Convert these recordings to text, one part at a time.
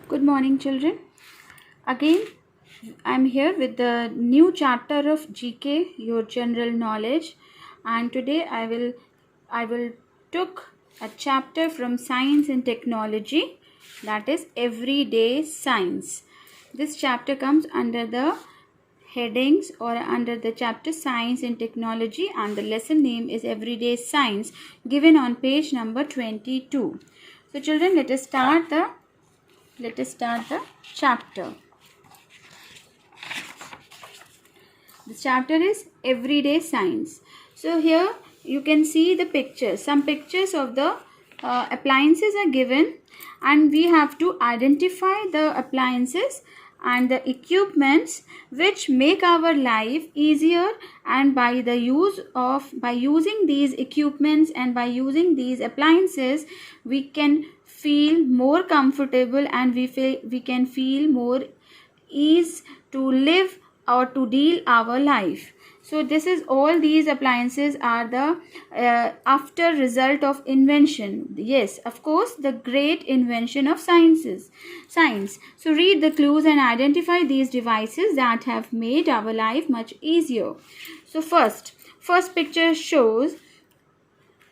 Good morning, children. Again, I'm here with the new chapter of GK, your general knowledge, and today I will took a chapter from Science and Technology, that is Everyday Science. This chapter comes under the headings or under the chapter Science and Technology, and the lesson name is Everyday Science, given on page number 22. So, children, let us start the chapter. The chapter is Everyday Science. So here you can see the pictures. Some pictures of the appliances are given, and we have to identify the appliances and the equipments which make our life easier, and by using these equipments and by using these appliances we can feel more comfortable, and we can feel more ease to live or to deal our life. So this is all these appliances are the after result of invention. Yes, of course, the great invention of science. So read the clues and identify these devices that have made our life much easier. So first picture shows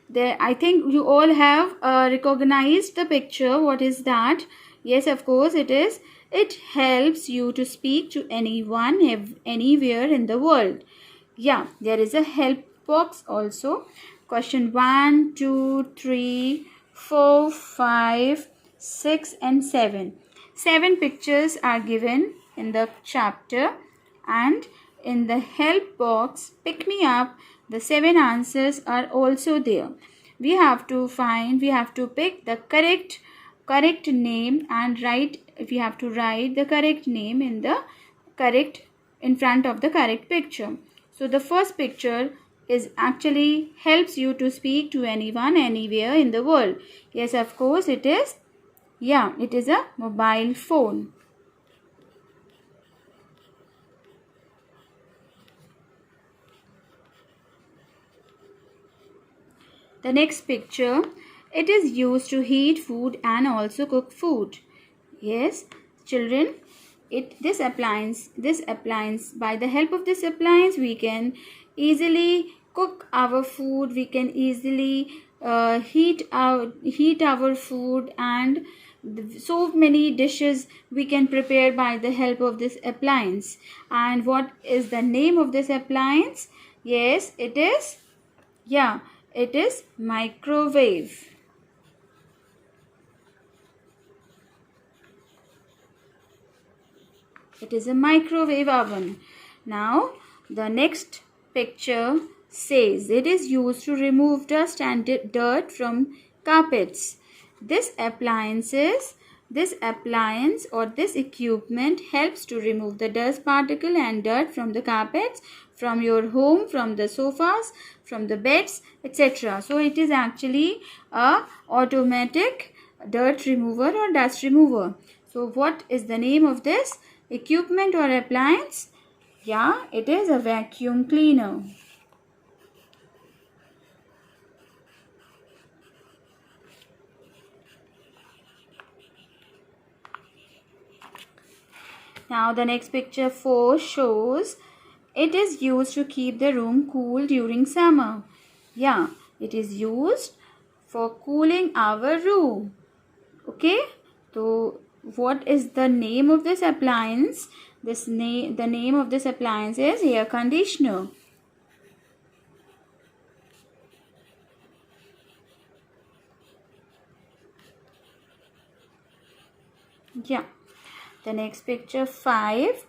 there. I think you all have recognized the picture. What is that? Yes, of course it is. It helps you to speak to anyone anywhere in the world. Yeah, there is a help box also. Question 1, 2, 3, 4, 5, 6 and 7. 7 pictures are given in the chapter, and in the help box pick me up, the 7 answers are also there. We have to pick the correct name and we have to write the correct name in front of the correct picture. So the first picture is actually helps you to speak to anyone anywhere in the world. Yes, of course it is. Yeah, it is a mobile phone. The next picture, it is used to heat food and also cook food. Yes, children, this appliance, by the help of this appliance we can easily cook our food, we can easily heat our food, and so many dishes we can prepare by the help of this appliance. And what is the name of this appliance? Yes, it is microwave. It is a microwave oven. Now, the next picture says it is used to remove dust and dirt from carpets. This appliance or this equipment helps to remove the dust particle and dirt from the carpets, from your home, from the sofas, from the beds, etc. So it is actually a automatic dirt remover or dust remover. So what is the name of this equipment or appliance? Yeah, it is a vacuum cleaner. Now the next picture 4 shows it is used to keep the room cool during summer. Yeah, it is used for cooling our room. Okay, so what is the name of this appliance? The name of this appliance is air conditioner. Yeah, the next picture 5,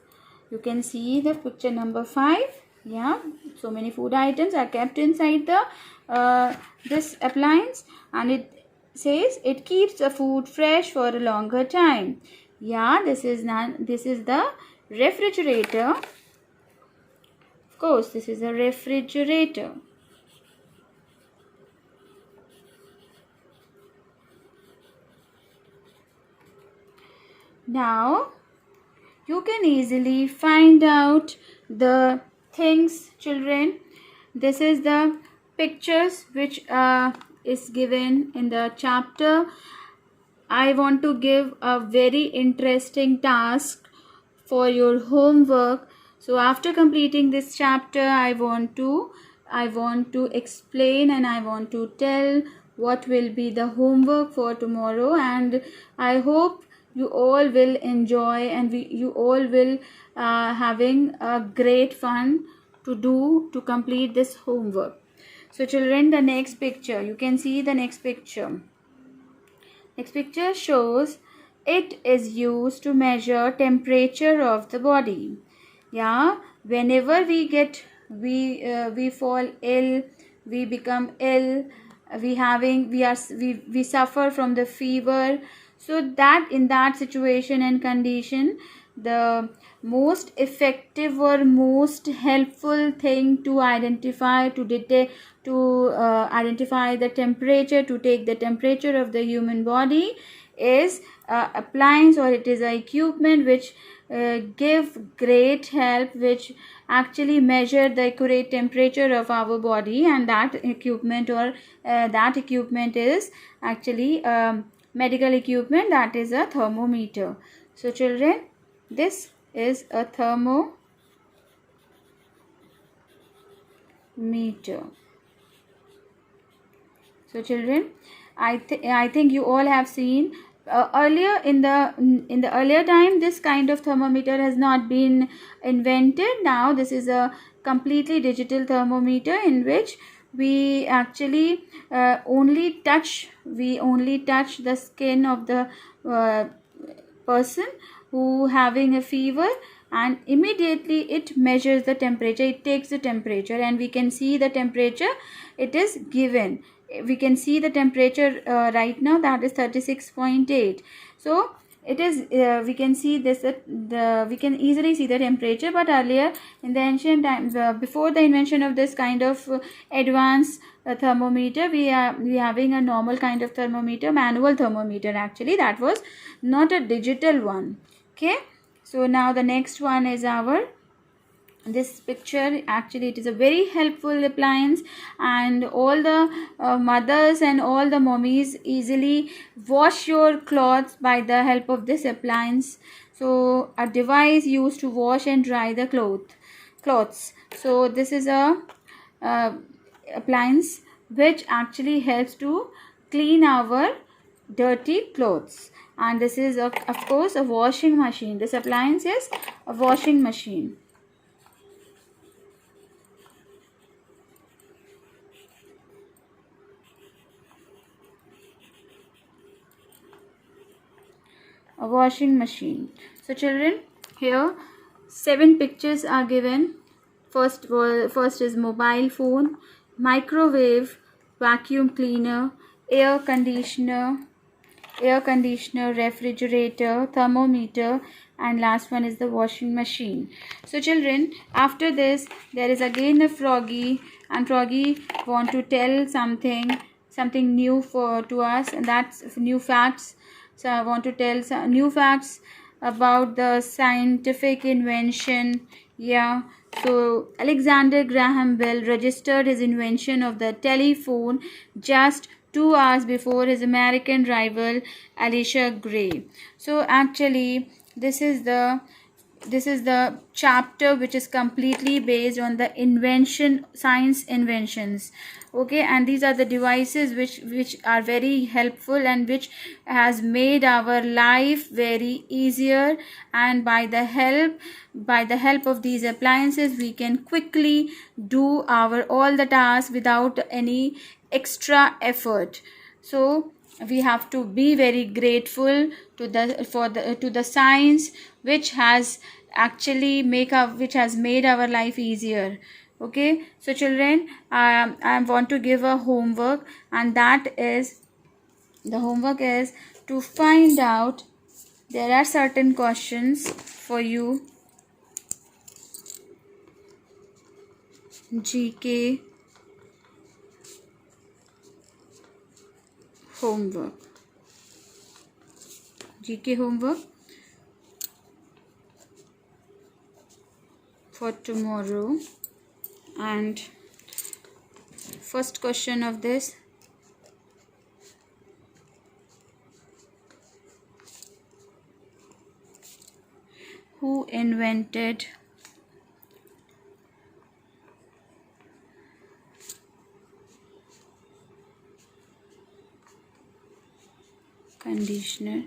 you can see the picture number 5. Yeah, so many food items are kept inside the this appliance, and it says it keeps the food fresh for a longer time. Yeah, this is the refrigerator. Of course, this is a refrigerator. Now you can easily find out the things, children. This is the pictures which is given in the chapter. I want to give a very interesting task for your homework. So after completing this chapter, I want to explain and I want to tell what will be the homework for tomorrow, and I hope you all will enjoy and you all will having a great fun to complete this homework. So children, the next picture, you can see the next picture. Next picture shows it is used to measure temperature of the body. Yeah, whenever we fall ill, we become ill, we suffer from the fever. So that in that situation and condition, the most effective or most helpful thing to identify to detect to identify the temperature, to take the temperature of the human body, is appliance, or it is a equipment which give great help, which actually measure the accurate temperature of our body. And that equipment is actually medical equipment, that is a thermometer. So children, this is a thermometer. So children, I think you all have seen earlier in the earlier time, this kind of thermometer has not been invented. Now this is a completely digital thermometer in which we actually only touch the skin of the person who having a fever, and immediately it measures the temperature, it takes the temperature, and we can see the temperature it is given. We can see the temperature right now, that is 36.8. so it is we can see this we can easily see the temperature. But earlier in the ancient times, before the invention of this kind of advanced thermometer, we having a normal kind of thermometer, manual thermometer actually, that was not a digital one. Okay, so now the next one is our this picture. Actually it is a very helpful appliance, and all the mothers and all the mommies easily wash your clothes by the help of this appliance. So a device used to wash and dry the clothes. So this is a appliance which actually helps to clean our dirty clothes. And this is of course a washing machine. This appliance is a washing machine. A washing machine. So children, here 7 pictures are given. First is mobile phone, microwave, vacuum cleaner, air conditioner, refrigerator, thermometer, and last one is the washing machine. So children, after this there is again a Froggy, and Froggy want to tell something new to us, and that's new facts. So I want to tell some new facts about the scientific invention. Yeah, so Alexander Graham Bell registered his invention of the telephone just 2 hours before his American rival Elisha Gray. So actually this is the chapter which is completely based on the science inventions. Okay, and these are the devices which are very helpful and which has made our life very easier, and by the help of these appliances we can quickly do our all the tasks without any extra effort. So we have to be very grateful to the science which has actually which has made our life easier. Okay, so children, I want to give a homework, and that is the homework is to find out, there are certain questions for you. GK homework. GK homework for tomorrow. And first question of this: Who invented conditioner?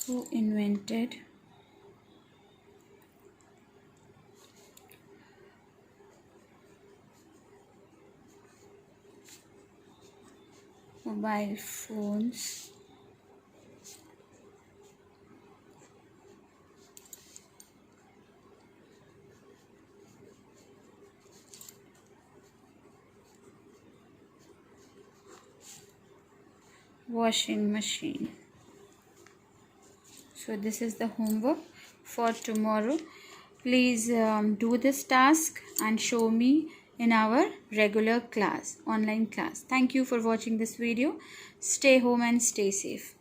Who invented mobile phones? Washing machine. So this is the homework for tomorrow. Please do this task and show me in our regular class, online class. Thank you for watching this video. Stay home and stay safe.